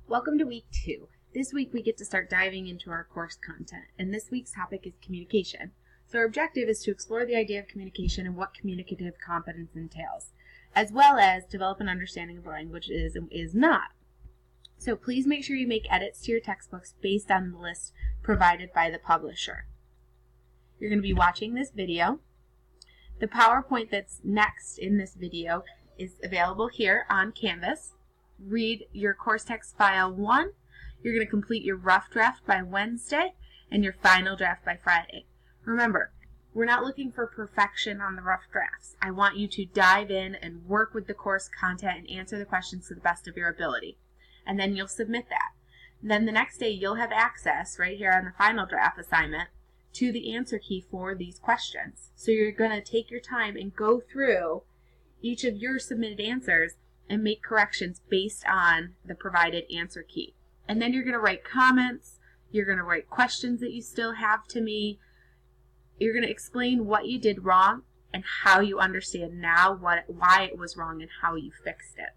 Welcome to week 2. This week we get to start diving into our course content, and this week's topic is communication. So our objective is to explore the idea of communication and what communicative competence entails, as well as develop an understanding of what language is and is not. So please make sure you make edits to your textbooks based on the list provided by the publisher. You're going to be watching this video. The PowerPoint that's next in this video is available here on Canvas. Read your course text file 1. You're going to complete your rough draft by Wednesday and your final draft by Friday. Remember, we're not looking for perfection on the rough drafts. I want you to dive in and work with the course content and answer the questions to the best of your ability. And then you'll submit that. Then the next day you'll have access right here on the final draft assignment to the answer key for these questions. So you're going to take your time and go through each of your submitted answers and make corrections based on the provided answer key. And then you're going to write comments, you're going to write questions that you still have to me, you're going to explain what you did wrong and how you understand now why it was wrong and how you fixed it.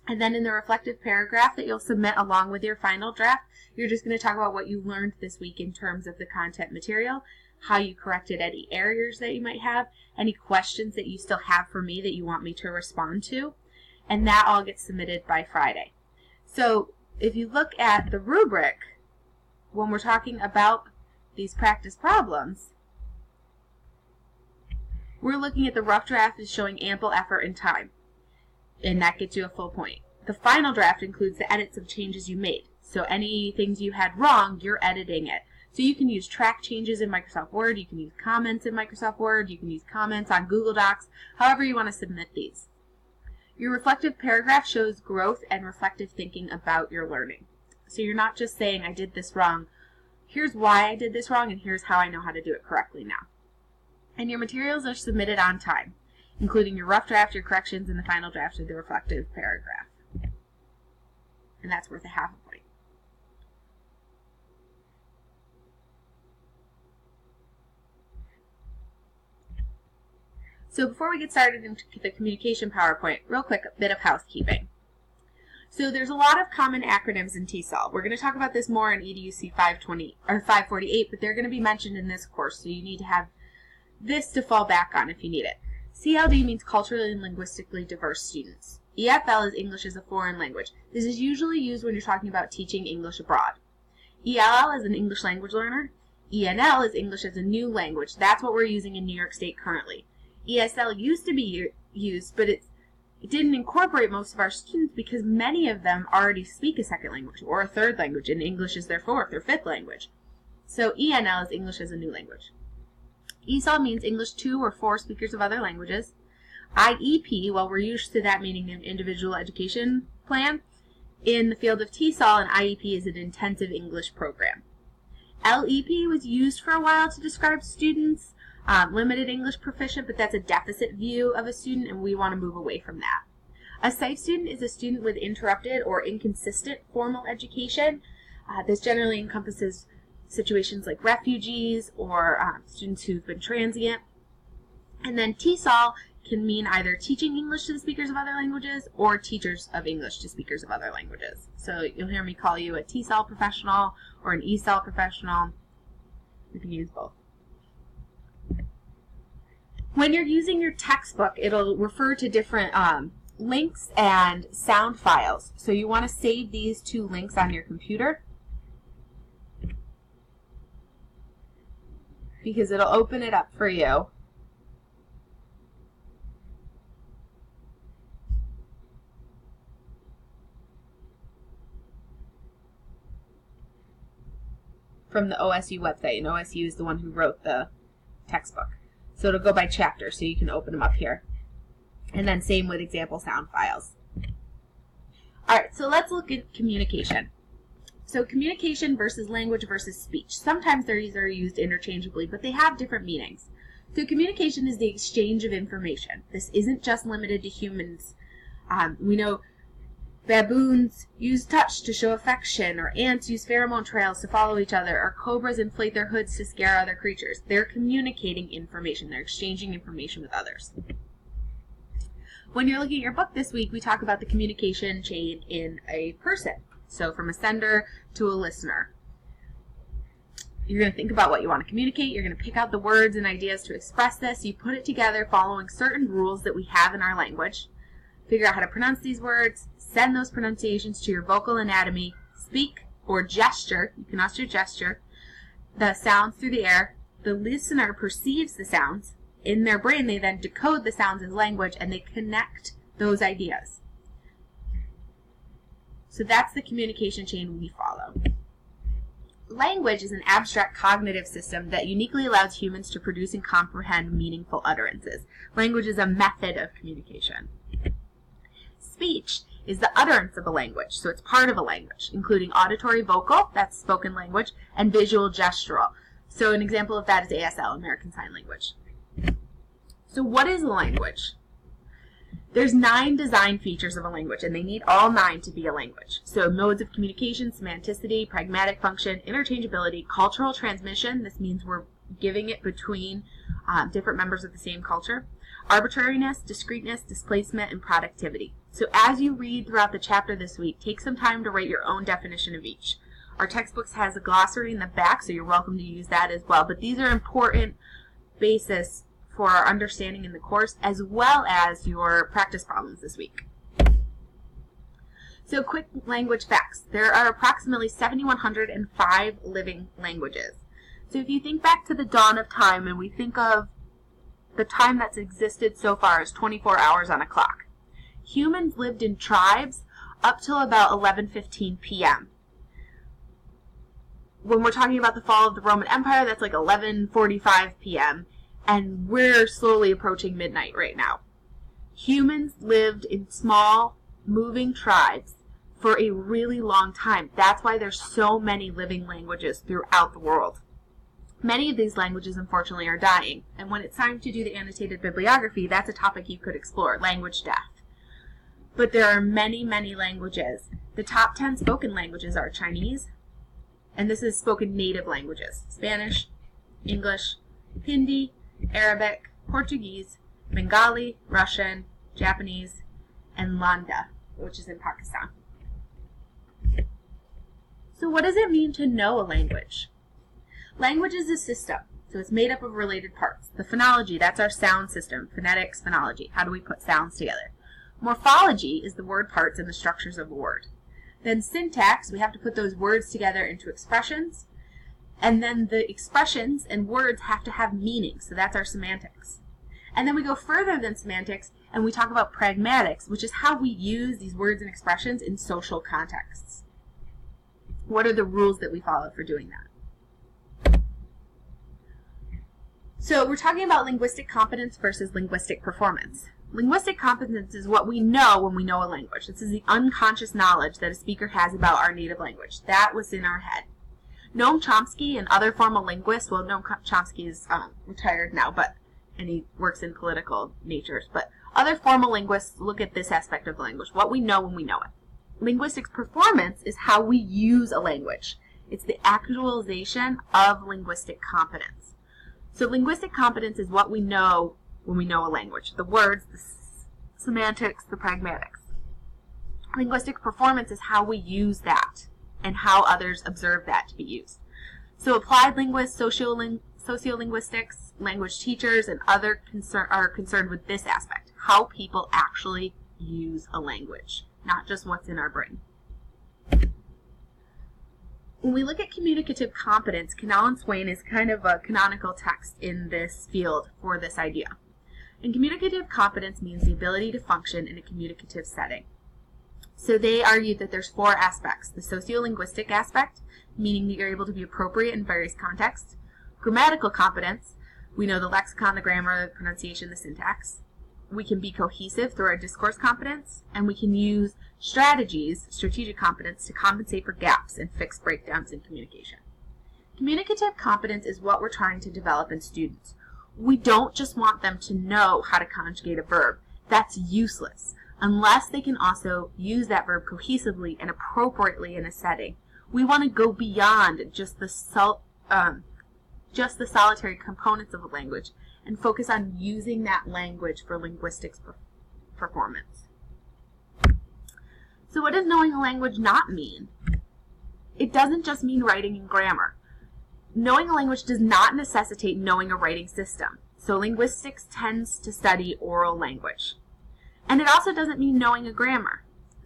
And then in the reflective paragraph that you'll submit along with your final draft, you're just going to talk about what you learned this week in terms of the content material, how you corrected any errors that you might have, any questions that you still have for me that you want me to respond to. And that all gets submitted by Friday. So if you look at the rubric, when we're talking about these practice problems, we're looking at the rough draft as showing ample effort and time, and that gets you a full point. The final draft includes the edits of changes you made. So any things you had wrong, you're editing it. So you can use track changes in Microsoft Word, you can use comments in Microsoft Word, you can use comments on Google Docs, however you want to submit these. Your reflective paragraph shows growth and reflective thinking about your learning. So you're not just saying, I did this wrong, here's why I did this wrong, and here's how I know how to do it correctly now. And your materials are submitted on time, including your rough draft, your corrections, and the final draft of the reflective paragraph. And that's worth a half a point. So before we get started into the communication PowerPoint, real quick, a bit of housekeeping. So there's a lot of common acronyms in TESOL. We're going to talk about this more in EDUC 548, but they're going to be mentioned in this course, so you need to have this to fall back on if you need it. CLD means culturally and linguistically diverse students. EFL is English as a foreign language. This is usually used when you're talking about teaching English abroad. ELL is an English language learner. ENL is English as a new language. That's what we're using in New York State currently. ESL used to be used, but it didn't incorporate most of our students because many of them already speak a second language or a third language, and English is their fourth or fifth language. So ENL is English as a new language. ESOL means English to or for speakers of other languages. IEP, well, we're used to that meaning an individual education plan. In the field of TESOL, an IEP is an intensive English program. LEP was used for a while to describe students limited English proficient, but that's a deficit view of a student, and we want to move away from that. A SIFE student is a student with interrupted or inconsistent formal education. This generally encompasses situations like refugees or students who've been transient. And then TESOL can mean either teaching English to the speakers of other languages or teachers of English to speakers of other languages. So you'll hear me call you a TESOL professional or an ESOL professional. You can use both. When you're using your textbook, it'll refer to different links and sound files. So you want to save these 2 links on your computer because it'll open it up for you. From the OSU website, and OSU is the one who wrote the textbook. So it'll go by chapter, so you can open them up here. And then same with example sound files. Alright, so let's look at communication. So communication versus language versus speech. Sometimes these are used interchangeably, but they have different meanings. So communication is the exchange of information. This isn't just limited to humans. We know baboons use touch to show affection, or ants use pheromone trails to follow each other, or cobras inflate their hoods to scare other creatures. They're communicating information. They're exchanging information with others. When you're looking at your book this week, we talk about the communication chain in a person. So from a sender to a listener. You're going to think about what you want to communicate. You're going to pick out the words and ideas to express this. You put it together following certain rules that we have in our language. Figure out how to pronounce these words. Send those pronunciations to your vocal anatomy. Speak or gesture. You can also gesture the sounds through the air. The listener perceives the sounds. In their brain, they then decode the sounds as language, and they connect those ideas. So that's the communication chain we follow. Language is an abstract cognitive system that uniquely allows humans to produce and comprehend meaningful utterances. Language is a method of communication. Speech is the utterance of a language, so it's part of a language, including auditory vocal, that's spoken language, and visual gestural. So an example of that is ASL, American Sign Language. So what is a language? There's 9 design features of a language, and they need all 9 to be a language. So modes of communication, semanticity, pragmatic function, interchangeability, cultural transmission, this means we're giving it between different members of the same culture, arbitrariness, discreteness, displacement, and productivity. So as you read throughout the chapter this week, take some time to write your own definition of each. Our textbooks has a glossary in the back, so you're welcome to use that as well. But these are important basis for our understanding in the course, as well as your practice problems this week. So quick language facts. There are approximately 7,105 living languages. So if you think back to the dawn of time, and we think of the time that's existed so far as 24 hours on a clock, humans lived in tribes up till about 11:15 p.m. When we're talking about the fall of the Roman Empire, that's like 11:45 p.m., and we're slowly approaching midnight right now. Humans lived in small, moving tribes for a really long time. That's why there's so many living languages throughout the world. Many of these languages, unfortunately, are dying. And when it's time to do the annotated bibliography, that's a topic you could explore, language death. But there are many, many languages. The top 10 spoken languages are Chinese, and this is spoken native languages: Spanish, English, Hindi, Arabic, Portuguese, Bengali, Russian, Japanese, and Landa, which is in Pakistan. So what does it mean to know a language? Language is a system, so it's made up of related parts. The phonology, that's our sound system, phonetics, phonology. How do we put sounds together? Morphology is the word parts and the structures of a word. Then syntax, we have to put those words together into expressions. And then the expressions and words have to have meaning, so that's our semantics. And then we go further than semantics, and we talk about pragmatics, which is how we use these words and expressions in social contexts. What are the rules that we follow for doing that? So we're talking about linguistic competence versus linguistic performance. Linguistic competence is what we know when we know a language. This is the unconscious knowledge that a speaker has about our native language. That was in our head. Noam Chomsky and other formal linguists, well, Noam Chomsky is retired now, and he works in political natures, but other formal linguists look at this aspect of the language, what we know when we know it. Linguistic performance is how we use a language. It's the actualization of linguistic competence. So linguistic competence is what we know when we know a language, the words, the semantics, the pragmatics. Linguistic performance is how we use that and how others observe that to be used. So applied linguists, sociolinguistics, language teachers, and other are concerned with this aspect, how people actually use a language, not just what's in our brain. When we look at communicative competence, Canal and Swain is kind of a canonical text in this field for this idea. And communicative competence means the ability to function in a communicative setting. So they argue that there's 4 aspects. The sociolinguistic aspect, meaning that you're able to be appropriate in various contexts. Grammatical competence, we know the lexicon, the grammar, the pronunciation, the syntax. We can be cohesive through our discourse competence, and we can use strategic competence, to compensate for gaps and fix breakdowns in communication. Communicative competence is what we're trying to develop in students. We don't just want them to know how to conjugate a verb. That's useless unless they can also use that verb cohesively and appropriately in a setting. We want to go beyond just the solitary components of a language and focus on using that language for linguistics performance. So what does knowing a language not mean? It doesn't just mean writing and grammar. Knowing a language does not necessitate knowing a writing system. So linguistics tends to study oral language. And it also doesn't mean knowing a grammar.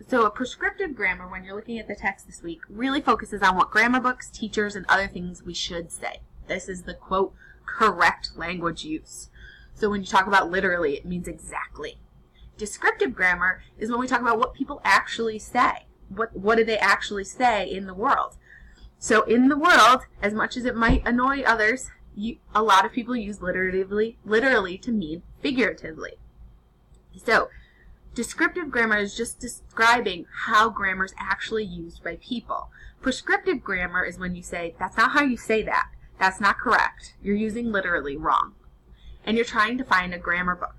So a prescriptive grammar, when you're looking at the text this week, really focuses on what grammar books, teachers, and other things we should say. This is the, quote, correct language use. So when you talk about literally, it means exactly. Descriptive grammar is when we talk about what people actually say. What do they actually say in the world? So in the world, as much as it might annoy others, a lot of people use literally to mean figuratively. So descriptive grammar is just describing how grammar is actually used by people. Prescriptive grammar is when you say, that's not how you say that. That's not correct. You're using literally wrong. And you're trying to find a grammar book.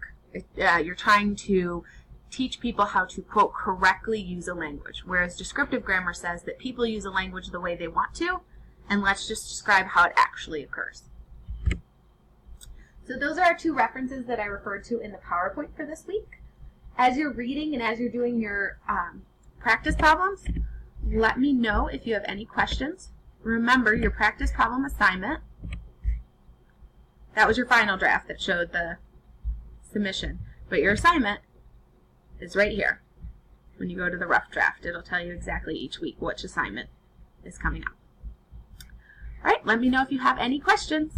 You're trying to teach people how to, quote, correctly use a language. Whereas descriptive grammar says that people use a language the way they want to, and let's just describe how it actually occurs. So those are our two references that I referred to in the PowerPoint for this week. As you're reading and as you're doing your practice problems, let me know if you have any questions. Remember, your practice problem assignment, that was your final draft that showed the submission. But your assignment is right here. When you go to the rough draft, it'll tell you exactly each week which assignment is coming up. All right, let me know if you have any questions.